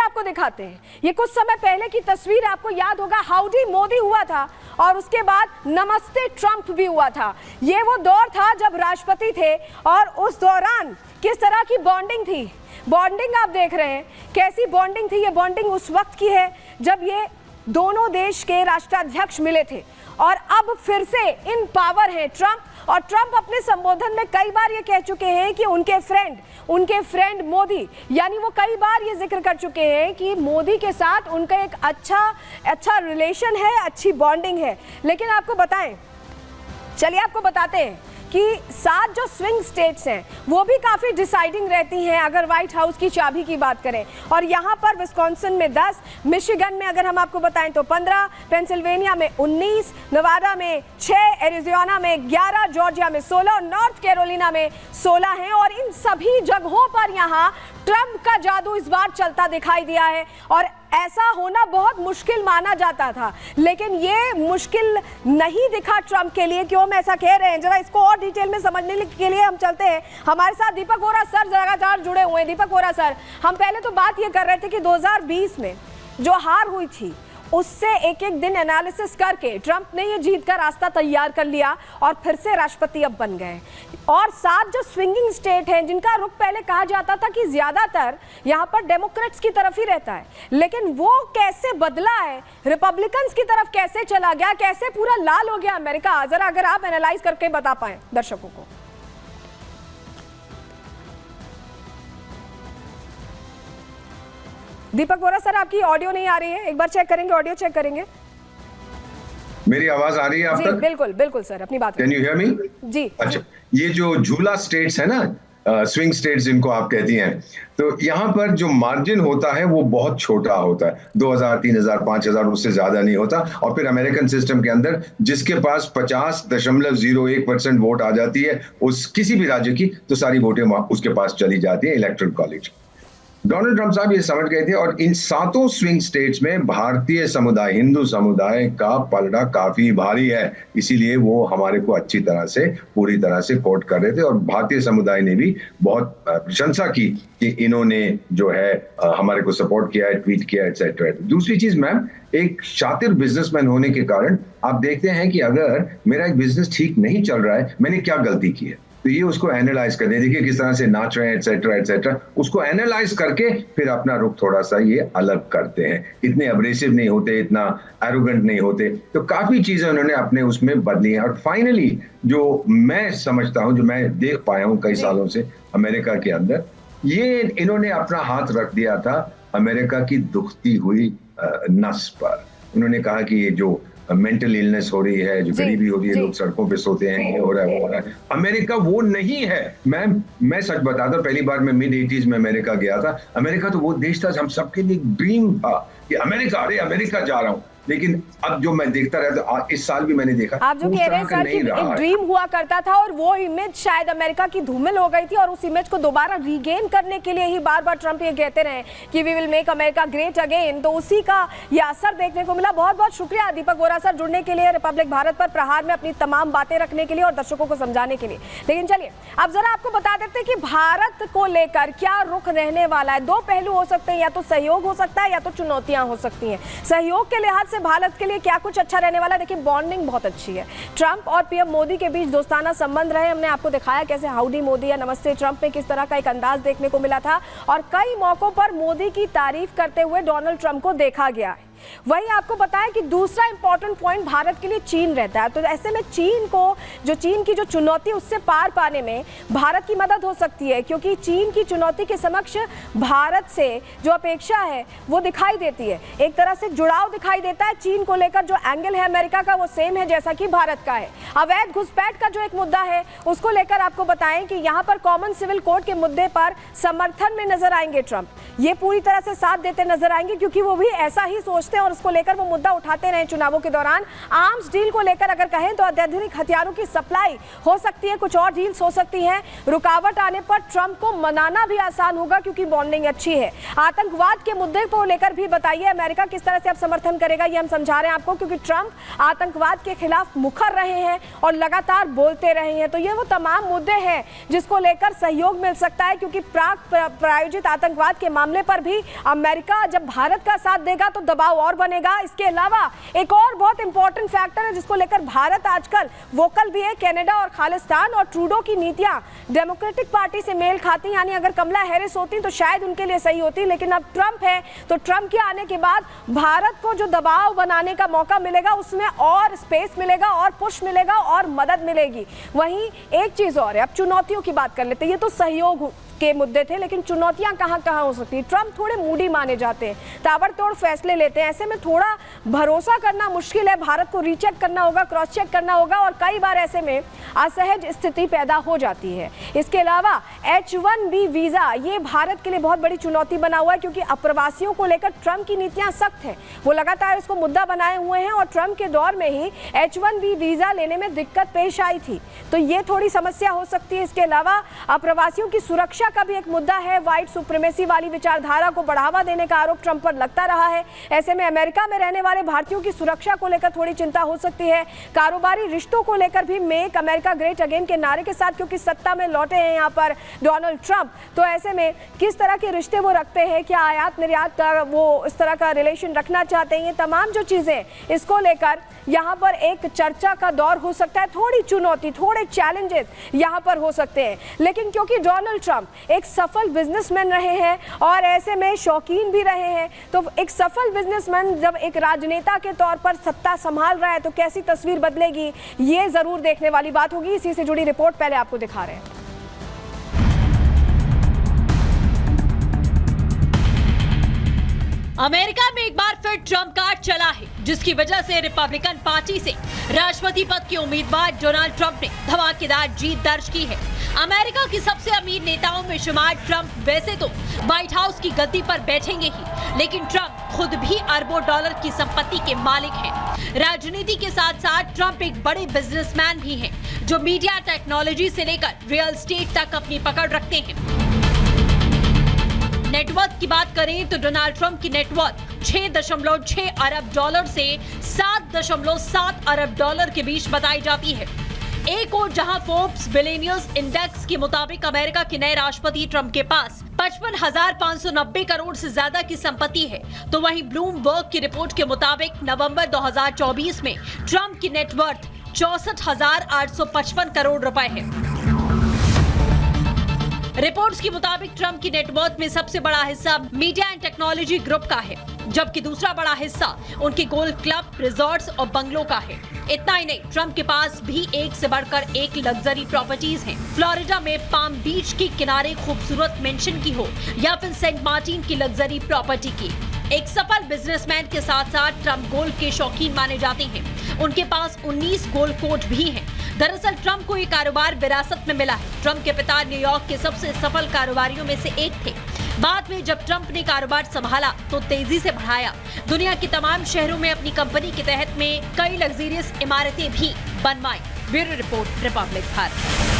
आपको दिखाते हैं। ये कुछ समय पहले की तस्वीर, आपको याद होगा हाउडी मोदी हुआ था और उसके बाद नमस्ते ट्रंप भी हुआ था। ये वो दौर था जब राष्ट्रपति थे और उस दौरान किस तरह की बॉन्डिंग थी। बॉन्डिंग आप देख रहे हैं कैसी बॉन्डिंग थी। ये बॉन्डिंग उस वक्त की है जब ये दोनों देश के राष्ट्राध्यक्ष मिले थे और अब फिर से इन पावर है ट्रंप। और ट्रंप अपने संबोधन में कई बार ये कह चुके हैं कि उनके फ्रेंड मोदी, यानी वो कई बार ये जिक्र कर चुके हैं कि मोदी के साथ उनका एक अच्छा रिलेशन है, अच्छी बॉन्डिंग है। लेकिन आपको बताएं, चलिए आपको बताते हैं कि 7 जो स्विंग स्टेट्स हैं वो भी काफ़ी डिसाइडिंग रहती हैं अगर व्हाइट हाउस की चाबी की बात करें। और यहाँ पर विस्कॉन्सिन में 10, मिशिगन में अगर हम आपको बताएं तो 15, पेंसिल्वेनिया में 19, नवादा में 6, एरिज़ोना में 11, जॉर्जिया में 16 और नॉर्थ कैरोलिना में 16 हैं। और इन सभी जगहों पर यहाँ ट्रंप का जादू इस बार चलता दिखाई दिया है और ऐसा होना बहुत मुश्किल माना जाता था, लेकिन ये मुश्किल नहीं दिखा ट्रंप के लिए। क्यों हम ऐसा कह रहे हैं, जरा इसको और डिटेल में समझने के लिए हम चलते हैं। हमारे साथ दीपक वोरा सर लगातार जुड़े हुए हैं। दीपक वोरा सर, हम पहले तो बात ये कर रहे थे कि 2020 में जो हार हुई थी उससे एक एक दिन एनालिसिस करके ट्रंप ने ये जीत का रास्ता तैयार कर लिया और फिर से राष्ट्रपति अब बन गए। और 7 जो स्विंगिंग स्टेट हैं जिनका रुख पहले कहा जाता था कि ज्यादातर यहाँ पर डेमोक्रेट्स की तरफ ही रहता है, लेकिन वो कैसे बदला है, रिपब्लिकन्स की तरफ कैसे चला गया, कैसे पूरा लाल हो गया अमेरिका, जरा अगर आप एनालाइज करके बता पाए दर्शकों को। दीपक वोरा सर, आपकी ऑडियो नहीं आ रही है, एक बार चेक करेंगे, ऑडियो चेक करेंगे। मेरी आवाज आ रही है आप तक? बिल्कुल बिल्कुल सर, अपनी बात। Can you hear me? जी। अच्छा, ये जो झूला स्टेट्स है ना, स्विंग स्टेट्स जिनको आप कहती हैं, तो यहाँ पर जो मार्जिन होता है वो बहुत छोटा होता है, 2000, 3000, 5000, उससे ज्यादा नहीं होता। और फिर अमेरिकन सिस्टम के अंदर जिसके पास 50.01% वोट आ जाती है उस किसी भी राज्य की, तो सारी वोटें उसके पास चली जाती है इलेक्टोरल कॉलेज। डोनाल्ड ट्रंप साहब ये समझ गए थे और इन 7 स्विंग स्टेट्स में भारतीय समुदाय, हिंदू समुदाय का पलड़ा काफी भारी है, इसीलिए वो हमारे को अच्छी तरह से, पूरी तरह से कोट कर रहे थे। और भारतीय समुदाय ने भी बहुत प्रशंसा की कि इन्होंने जो है हमारे को सपोर्ट किया है, ट्वीट किया, एटसेट्रा। दूसरी चीज मैम, एक शातिर बिजनेसमैन होने के कारण आप देखते हैं कि अगर मेरा एक बिजनेस ठीक नहीं चल रहा है, मैंने क्या गलती की है, तो ये उसको एनालाइज करते हैं, देखिए किस तरह से नाच रहे हैं, एटसेट्रा एटसेट्रा, उसको एनालाइज करके फिर अपना रुख थोड़ा सा ये अलग करते हैं। इतने अब्रेसिव नहीं होते, इतना एरोगेंट नहीं होते, तो काफी चीजें उन्होंने अपने उसमें बदली हैं। और फाइनली जो मैं समझता हूं, जो मैं देख पाया हूं कई सालों से अमेरिका के अंदर, ये इन्होंने अपना हाथ रख दिया था अमेरिका की दुखती हुई नस पर। उन्होंने कहा कि ये जो मेंटल इलनेस हो रही है, जो गरीबी हो रही है, लोग सड़कों पे सोते हैं, ये हो रहा है, वो हो रहा है, अमेरिका वो नहीं है। मैं सच बताता हूं, पहली बार मैं mid-80s में अमेरिका गया था। अमेरिका तो वो देश था हम सबके लिए ड्रीम था कि अमेरिका, अरे अमेरिका जा रहा हूं। लेकिन अब जो मैं देखता रहता, इस साल भी मैंने देखा, आप जो कह रहे हैं सर कि एक ड्रीम हुआ करता था और वो इमेज शायद अमेरिका की धूमिल हो गई थी और उस इमेज को दोबारा रीगेन करने के लिए ही बार बार ट्रंप ये कहते रहे कि we will make America great again, तो उसी का ये असर देखने को मिला। बहुत बहुत शुक्रिया दीपक वोरा सर जुड़ने के लिए, रिपब्लिक भारत पर प्रहार में अपनी तमाम बातें रखने के लिए और दर्शकों को समझाने के लिए। लेकिन चलिए अब जरा आपको बता देते कि भारत को लेकर क्या रुख रहने वाला है। 2 पहलू हो सकते हैं, या तो सहयोग हो सकता है या तो चुनौतियां हो सकती हैं। सहयोग के लिहाज से भारत के लिए क्या कुछ अच्छा रहने वाला है, देखिए बॉन्डिंग बहुत अच्छी है। ट्रंप और पीएम मोदी के बीच दोस्ताना संबंध रहे, हमने आपको दिखाया कैसे हाउडी मोदी या नमस्ते ट्रंप में किस तरह का एक अंदाज देखने को मिला था और कई मौकों पर मोदी की तारीफ करते हुए डोनाल्ड ट्रंप को देखा गया है। वही आपको बताया कि दूसरा इंपॉर्टेंट पॉइंट भारत के लिए चीन रहता है, तो ऐसे में चीन की जो चुनौती उससे पार पाने में भारत की मदद हो सकती है, क्योंकि चीन की चुनौती के समक्ष भारत से जो अपेक्षा है वो दिखाई देती है, एक तरह से जुड़ाव दिखाई देता है। चीन को लेकर जो एंगल है अमेरिका का वो सेम है जैसा कि भारत का है। अवैध घुसपैठ का जो एक मुद्दा है उसको लेकर आपको बताएं कि यहाँ पर कॉमन सिविल कोड के मुद्दे पर समर्थन में नजर आएंगे ट्रंप, ये पूरी तरह से साथ देते नजर आएंगे, क्योंकि वो भी ऐसा ही सोच समझते हैं और उसको लेकर वो मुद्दा उठाते रहे चुनावों के दौरान। आर्म्स डील को लेकर अगर कहें तो अत्याधुनिक हथियारों की सप्लाई हो सकती है, कुछ और डील्स हो सकती हैं। रुकावट आने पर ट्रंप को मनाना भी आसान होगा क्योंकि बॉन्डिंग अच्छी है। आतंकवाद के मुद्दे को लेकर भी बताइए अमेरिका किस तरह से अब समर्थन करेगा, ये हम समझा रहे हैं आपको, क्योंकि ट्रंप आतंकवाद के खिलाफ मुखर रहे हैं और लगातार बोलते रहे हैं। तो ये वो तमाम मुद्दे हैं जिसको लेकर सहयोग मिल सकता है, क्योंकि प्राक प्रायोजित आतंकवाद के मामले पर भी अमेरिका जब भारत का साथ देगा तो दबाव और बनेगा। इसके अलावा एक और बहुत इंपॉर्टेंट फैक्टर है जिसको लेकर भारत आजकल वोकल भी है, कनाडा और खालिस्तान और ट्रूडो की नीतियां डेमोक्रेटिक पार्टी से मेल खाती, यानी अगर कमला हैरिस होती तो शायद उनके लिए सही होती, लेकिन अब ट्रंप है तो ट्रंप के आने के बाद भारत को जो दबाव बनाने का मौका मिलेगा उसमें और स्पेस मिलेगा और पुश मिलेगा और मदद मिलेगी। वहीं एक चीज और है, अब चुनौतियों की बात कर लेते हैं। ये तो सहयोग के मुद्दे थे, लेकिन चुनौतियां कहां कहां हो सकती है। ट्रंप थोड़े मूडी माने जाते हैं, ताबड़तोड़ फैसले लेते हैं, ऐसे में थोड़ा भरोसा करना मुश्किल है। भारत को रीचेक करना होगा, क्रॉस चेक करना होगा और कई बार ऐसे में असहज स्थिति पैदा हो जाती है। इसके अलावा H-1B वीजा ये भारत के लिए बहुत बड़ी चुनौती बना हुआ है, क्योंकि अप्रवासियों को लेकर ट्रंप की नीतियां सख्त हैं। वो लगातार इसको मुद्दा बनाए हुए हैं और ट्रंप के दौर में ही H-1B वीजा लेने में दिक्कत पेश आई थी, तो ये थोड़ी समस्या हो सकती है। इसके अलावा अप्रवासियों की सुरक्षा का भी एक मुद्दा है। व्हाइट सुप्रीमेसी वाली विचारधारा को बढ़ावा देने का आरोप ट्रंप पर लगता रहा है। ऐसे में अमेरिका में रहने वाले भारतीयों की सुरक्षा को लेकर थोड़ी चिंता हो सकती है। कारोबारी रिश्तों को लेकर भी मेक अमेरिका ग्रेट अगेन के नारे के साथ, क्योंकि सत्ता में लौटे हैं यहाँ पर डोनाल्ड ट्रंप, तो ऐसे में किस तरह के रिश्ते वो रखते हैं, क्या आयात निर्यात का वो इस तरह का रिलेशन रखना चाहते हैं, ये तमाम जो चीजें इसको लेकर यहाँ पर एक चर्चा का दौर हो सकता है। थोड़ी चुनौती, थोड़े चैलेंजेस यहाँ पर हो सकते हैं, लेकिन क्योंकि डोनाल्ड ट्रंप एक सफल बिजनेसमैन रहे हैं और ऐसे में शौकीन भी रहे हैं, तो एक सफल बिजनेसमैन जब एक राजनेता के तौर पर सत्ता संभाल रहा है तो कैसी तस्वीर बदलेगी, ये जरूर देखने वाली बात होगी। इसी से जुड़ी रिपोर्ट पहले आपको दिखा रहे हैं। अमेरिका में एक बार फिर ट्रंप कार्ड चला है, जिसकी वजह से रिपब्लिकन पार्टी से राष्ट्रपति पद के उम्मीदवार डोनाल्ड ट्रंप ने धमाकेदार जीत दर्ज की है। अमेरिका की सबसे अमीर नेताओं में शुमार ट्रंप वैसे तो व्हाइट हाउस की गद्दी पर बैठेंगे ही, लेकिन ट्रंप खुद भी अरबों डॉलर की संपत्ति के मालिक हैं। राजनीति के साथ साथ ट्रंप एक बड़े बिजनेसमैन भी हैं, जो मीडिया, टेक्नोलॉजी से लेकर रियल एस्टेट तक अपनी पकड़ रखते हैं। नेटवर्थ की बात करें तो डोनाल्ड ट्रंप की नेटवर्थ 6.6 अरब डॉलर से 7.7 अरब डॉलर के बीच बताई जाती है। एक और जहां फोर्ब्स बिलियनियर्स इंडेक्स के मुताबिक अमेरिका के नए राष्ट्रपति ट्रंप के पास 55,590 करोड़ से ज्यादा की संपत्ति है, तो वहीं ब्लूमबर्ग की रिपोर्ट के मुताबिक नवंबर 2024 में ट्रंप की नेटवर्थ 64,855 करोड़ रुपए है। रिपोर्ट्स के मुताबिक ट्रंप की नेटवर्थ में सबसे बड़ा हिस्सा मीडिया एंड टेक्नोलॉजी ग्रुप का है, जबकि दूसरा बड़ा हिस्सा उनके गोल्फ क्लब, रिजॉर्ट्स और बंगलों का है। इतना ही नहीं, ट्रंप के पास भी एक से बढ़कर एक लग्जरी प्रॉपर्टीज हैं। फ्लोरिडा में पाम बीच के किनारे खूबसूरत मेंशन की हो या फिर सेंट मार्टिन की लग्जरी प्रॉपर्टी की। एक सफल बिजनेसमैन के साथ साथ ट्रंप गोल्फ के शौकीन माने जाते हैं। उनके पास 19 गोल्फ कोर्स भी हैं। दरअसल ट्रंप को ये कारोबार विरासत में मिला है। ट्रंप के पिता न्यूयॉर्क के सबसे सफल कारोबारियों में से एक थे। बाद में जब ट्रंप ने कारोबार संभाला तो तेजी से बढ़ाया। दुनिया के तमाम शहरों में अपनी कंपनी के तहत में कई लग्जरियस इमारतें भी बनवाई। Bureau report, Republic Bharat.